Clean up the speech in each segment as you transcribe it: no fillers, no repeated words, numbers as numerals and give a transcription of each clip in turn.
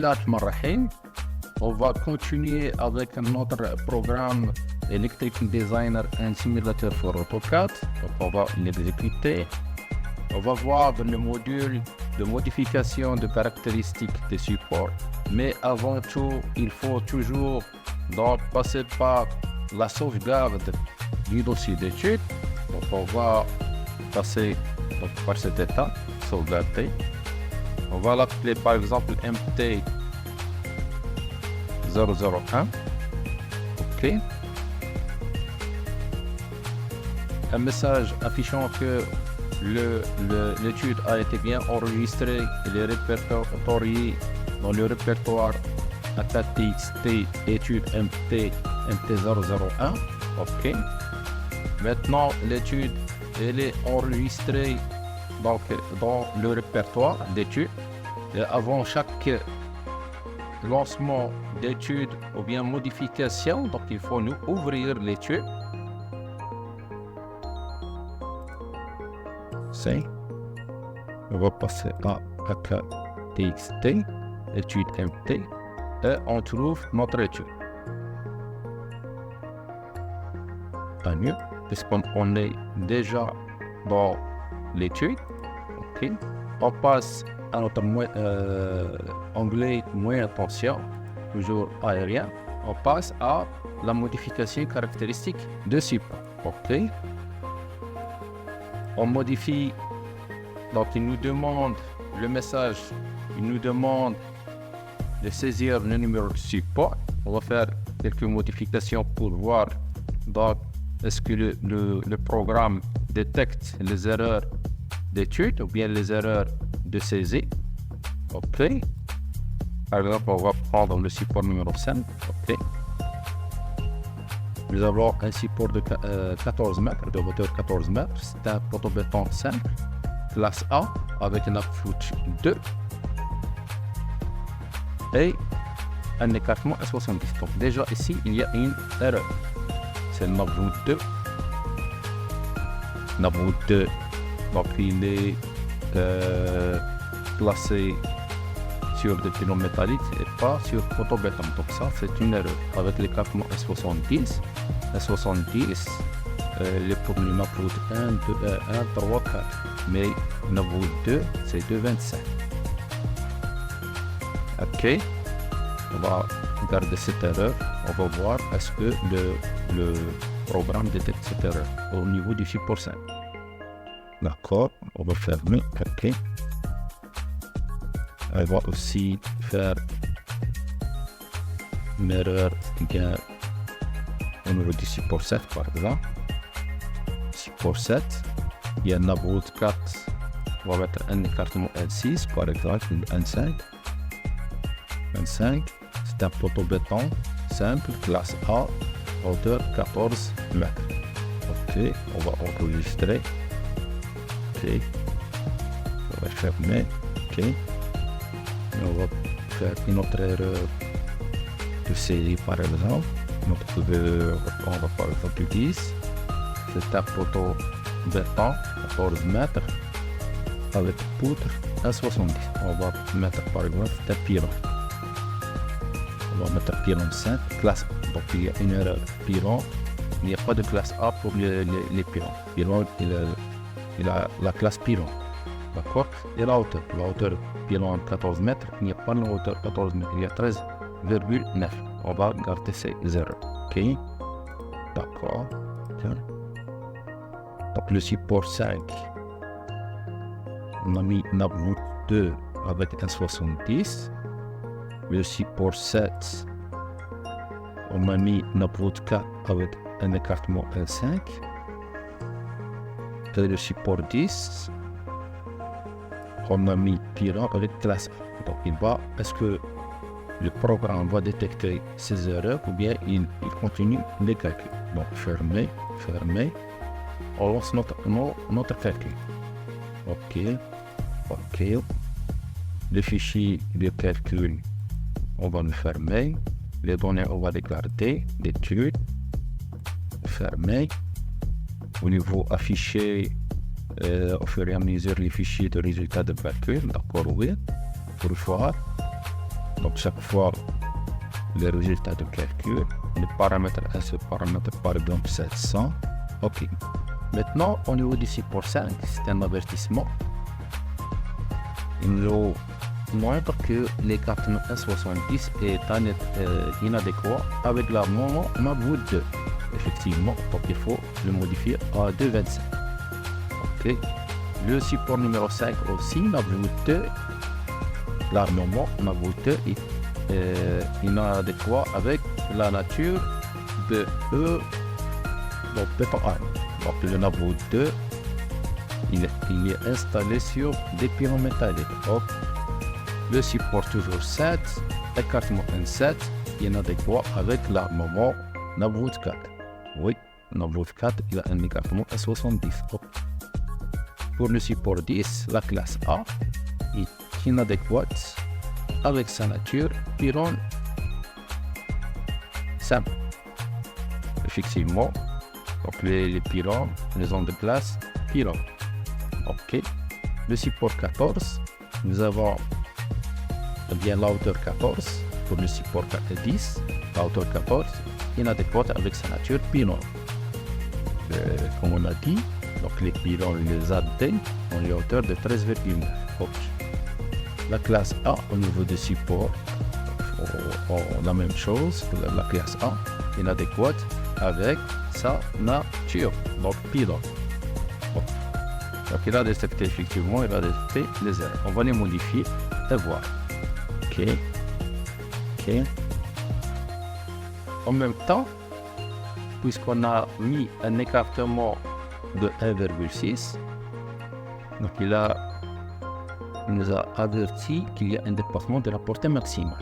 Bismillah ar-Rahman ar-Rahim. On va continuer avec notre programme Electric Designer and Simulator for AutoCAD. Donc on va l'exécuter. On va voir le module de modification de caractéristiques des supports. Mais avant tout, il faut toujours donc passer par la sauvegarde du dossier d'étude. Donc on va passer donc, par cette étape, sauvegarder. On va l'appeler par exemple MT001. OK. Un message affichant que l'étude a été bien enregistrée et est répertoriée dans le répertoire ATATXT étude MT001. OK. Maintenant, l'étude elle est enregistrée donc, dans le répertoire d'études. Et avant chaque lancement d'étude ou bien modification, donc il faut nous ouvrir l'étude. C'est. On va passer à ATATXT étude MT et on trouve notre étude. Tant mieux, puisqu'on est déjà dans l'étude. OK. On passe à notre onglet moins attention, toujours aérien. On passe à la modification caractéristique de support. OK. On modifie, donc il nous demande le message, il nous demande de saisir le numéro de support. On va faire quelques modifications pour voir donc est-ce que le programme détecte les erreurs d'étude ou bien les erreurs de saisie. OK. Par exemple, on va prendre le support numéro 5. OK. Nous avons un support de 14 mètres, de hauteur 14 mètres. C'est un protobéton simple, classe A, avec un approach 2 et un écartement à 70. Donc déjà ici, il y a une erreur. C'est le Nabwood 2. Nabwood 2, donc il est placé sur des pylônes métalliques et pas sur protobéton. Donc ça, c'est une erreur. Avec l'écartement S70, S70, les pour le Nabwood 1, 2, 1, 3, 4. Mais Nabwood 2, c'est 2,25. OK. On va garder cette erreur. On va voir est-ce que le programme détecte cette erreur au niveau du support 5. D'accord, on va fermer. OK. On va aussi faire une erreur au niveau du support 7 par exemple. Support 7, il y a un Nabwood 4. On va mettre un écartement L6 par exemple, N5. N5, c'est un protobéton simple, classe A, hauteur 14 mètres. OK, on va enregistrer. OK, on va fermer. OK, et on va faire une autre erreur de série par exemple. On va par exemple 10. C'est un protobéton 14 mètres avec poutre à 70. On va mettre par exemple un pylône. On va mettre pylône 5, classe A. Donc il y a une erreur. Pylône, il n'y a pas de classe A pour les pylônes. Pylône, il a la classe pylône. D'accord. Et la hauteur pylône 14 mètres, il n'y a pas de hauteur 14 mètres, il y a 13,9. On va garder ces erreurs. OK. D'accord. Donc le support 5, on a mis Nabwood 2 avec un 70. Le support 7, on a mis Nabwood 4 avec un écartement L5. Et le support 10, on a mis pylône avec classe A. Donc est-ce que le programme va détecter ces erreurs ou bien il continue les calculs. Donc fermer. On lance notre calcul. OK. Le fichier de calcul, on va le fermer. Les données, on va les garder. L'étude, fermer. Au niveau affiché, au fur et à mesure les fichiers de résultats de calcul, d'accord, oui, pour voir. Donc chaque fois, les résultats de calcul, le paramètre à ce paramètre, par exemple 700. OK. Maintenant, au niveau du support 5, c'est un avertissement. Il nous montre que l'écartement S70 est inadéquat avec l'armement Mavwood 2. Effectivement, donc il faut le modifier à 2,25. OK. Le support numéro 5 aussi, Mavwood 2, l'armement Mavwood 2 est inadéquat avec la nature de donc béton arme. Donc le Mavwood 2, il est installé sur des pylônes métalliques. Donc, le support toujours 7, écartement N7, inadéquat avec l'armement Mavwood 4. Oui, Mavwood 4, il a un écartement S70. Donc, pour le support 10, la classe A est inadéquate avec sa nature pylône simple. Effectivement, donc les pylônes, les ondes de classe pylône. OK. Le support 14, nous avons bien la hauteur 14 pour le support 10, la hauteur 14 inadéquate avec sa nature pylône. Comme on a dit, donc les pylônes, les AD ont une hauteur de 13,9. La classe A au niveau du support, la même chose que la classe A, inadéquate avec sa nature, donc pylône. Donc il a détecté effectivement, il a détecté les erreurs. On va les modifier et voir. OK. En même temps, puisqu'on a mis un écartement de 1,6, donc il nous a averti qu'il y a un dépassement de la portée maximale.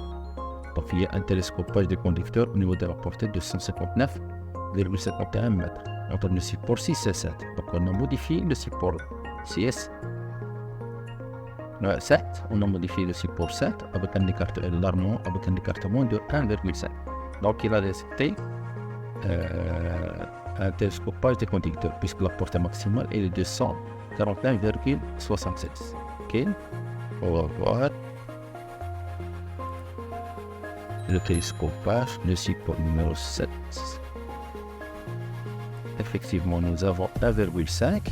Donc il y a un télescopage des conducteurs au niveau de la portée de 159,71 mètres entre le support 6 et 7. Donc on a modifié le support 6. 7, on a modifié le support 7 avec un écartement de 1,5. Donc il a détecté un télescopage des conducteurs puisque la portée maximale est de 241,76. OK. On va voir le télescopage, le support numéro 7. Effectivement, nous avons 1,5.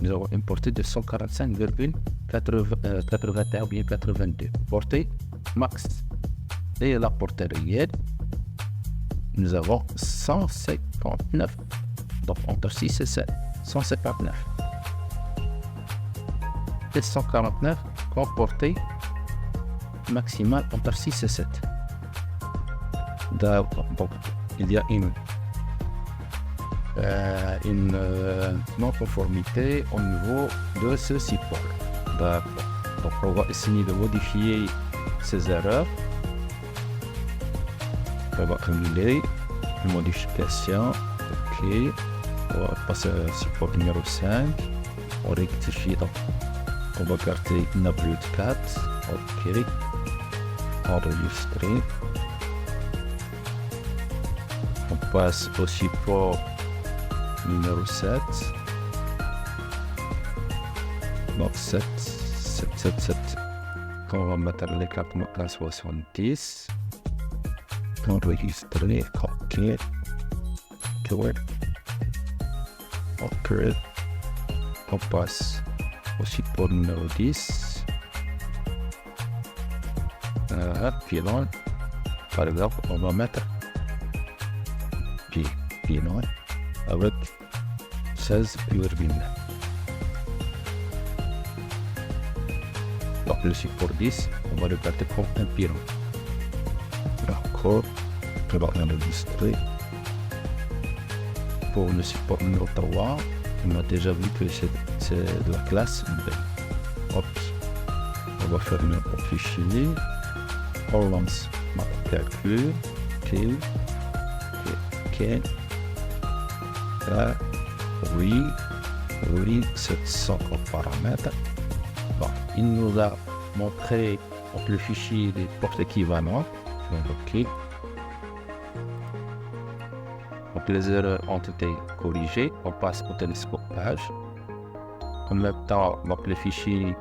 Nous avons une portée de 145,81 ou bien 82. Portée max. Et la portée réelle, nous avons 159. Donc entre 6 et 7, 159. Et 149 comme portée maximale entre 6 et 7. Donc il y a une non-conformité au niveau de ce support. D'accord. Donc on va essayer de modifier ces erreurs. On va annuler une modification. OK. On va passer au support numéro 5. On rectifie. Donc on va garder Mavwood 4. OK. Enregistrer. On passe au support numéro 7. Donc 7. On va mettre l'écartement à 70. Enregistrer. OK. On passe au support numéro 10. Pylône. Par exemple, on va mettre pylône avec 16,9. Donc le support 10, on va le garder comme un pylône. D'accord, je vais enregistrer. Pour le support numéro 3, on a déjà vu que c'est de la classe B. Hop. On va faire un fichier. On lance ma calcul. OK. Oui, 700 paramètres. Bon, il nous a montré le fichier des portes équivalentes. OK. Donc les erreurs ont été corrigées. On passe au télescopage. En même temps, donc, le fichier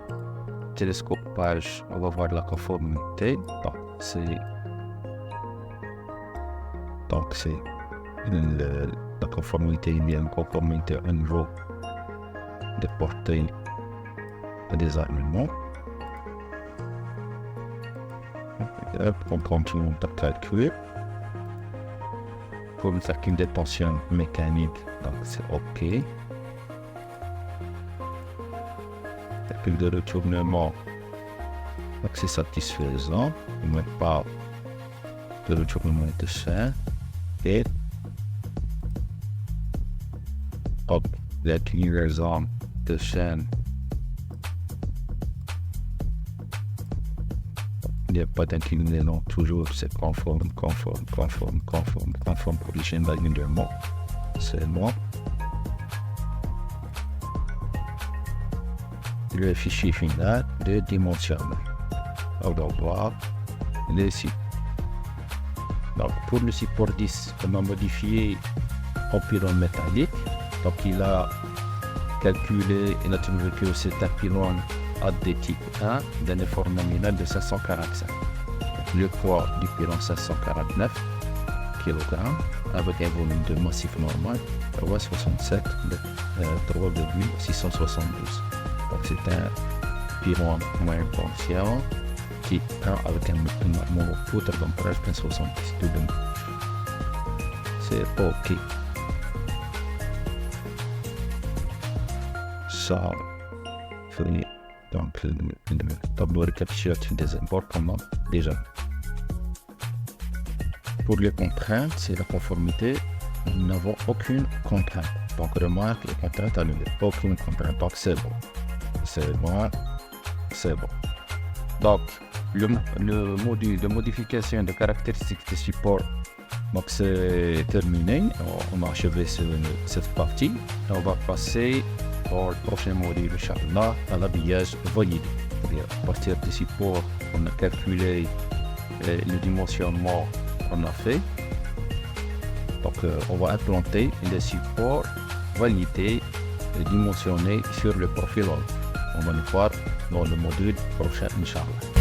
télescopage, on va voir la conformité. Donc c'est la conformité, il y a une conformité au niveau des portées et des armements. On continue de calculer. Pour faire une détention mécanique, donc c'est OK. Calcul de retournement, donc c'est satisfaisant. Il n'y a pas de retournement de chaîne. Et l'inclinaison de chaîne, il n'y a pas d'inclinaison, toujours c'est conforme pour les chaînes d'alignement. C'est moi. Le fichier final de dimensionnement. On va voir les sites. Donc pour le support 10, on a modifié en pylône métallique. Donc il a calculé, il a trouvé que c'est un pylône AD type 1 d'un effort nominal de 545. Le poids du pylône 549 kg avec un volume de massif normal 3,672. Donc c'est un pylône moyen potentiel type 1 avec un monopoutre d'ampérage 70 de long. C'est OK. Ça finit. Donc le tableau récapitulatif des imports qu'on a déjà. Pour les contraintes, c'est la conformité. Nous n'avons aucune contrainte. Donc remarque les contraintes annulées. Aucune contrainte. Donc c'est bon. C'est bon. C'est bon. Donc le module de modification de caractéristiques de support, donc c'est terminé. On a achevé cette partie. On va passer au prochain module, Inch'Allah, à l'habillage validé. À partir du support, on a calculé le dimensionnement qu'on a fait. Donc on va implanter les supports validés et dimensionnés sur le profil. On va le voir dans le module prochain, Inch'Allah.